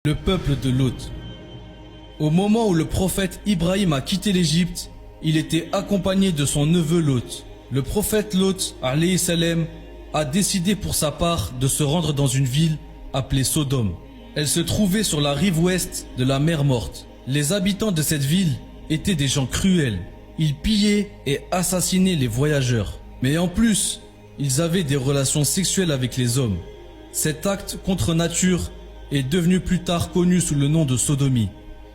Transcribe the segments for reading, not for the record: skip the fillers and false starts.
Le peuple de Lot. Au moment où le prophète Ibrahim a quitté l'Égypte, il était accompagné de son neveu Lot. Le prophète Lot, alayhi salam, a décidé pour sa part de se rendre dans une ville appelée Sodome. Elle se trouvait sur la rive ouest de la mer Morte. Les habitants de cette ville étaient des gens cruels. Ils pillaient et assassinaient les voyageurs. Mais en plus, ils avaient des relations sexuelles avec les hommes. Cet acte contre nature est devenu plus tard connu sous le nom de sodomie.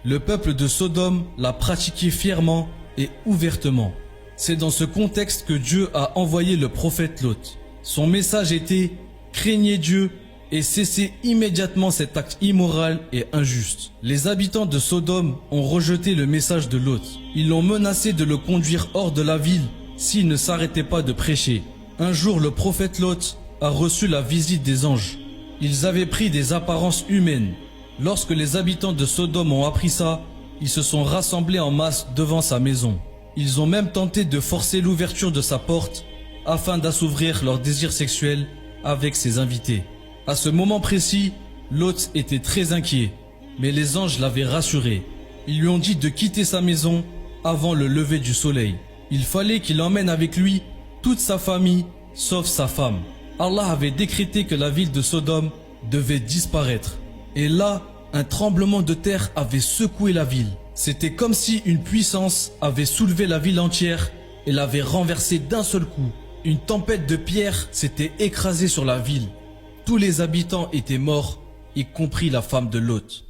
Le peuple de Sodome l'a pratiqué fièrement et ouvertement. C'est dans ce contexte que Dieu a envoyé le prophète Lot. Son message était « Craignez Dieu et cessez immédiatement cet acte immoral et injuste ». Les habitants de Sodome ont rejeté le message de Lot. Ils l'ont menacé de le conduire hors de la ville s'il ne s'arrêtait pas de prêcher. Un jour, le prophète Lot a reçu la visite des anges. Ils avaient pris des apparences humaines. Lorsque les habitants de Sodome ont appris ça, ils se sont rassemblés en masse devant sa maison. Ils ont même tenté de forcer l'ouverture de sa porte afin d'assouvir leur désir sexuel avec ses invités. À ce moment précis, Lot était très inquiet, mais les anges l'avaient rassuré. Ils lui ont dit de quitter sa maison avant le lever du soleil. Il fallait qu'il emmène avec lui toute sa famille, sauf sa femme. Allah avait décrété que la ville de Sodome devait disparaître. Et là, un tremblement de terre avait secoué la ville. C'était comme si une puissance avait soulevé la ville entière et l'avait renversée d'un seul coup. Une tempête de pierres s'était écrasée sur la ville. Tous les habitants étaient morts, y compris la femme de Lot.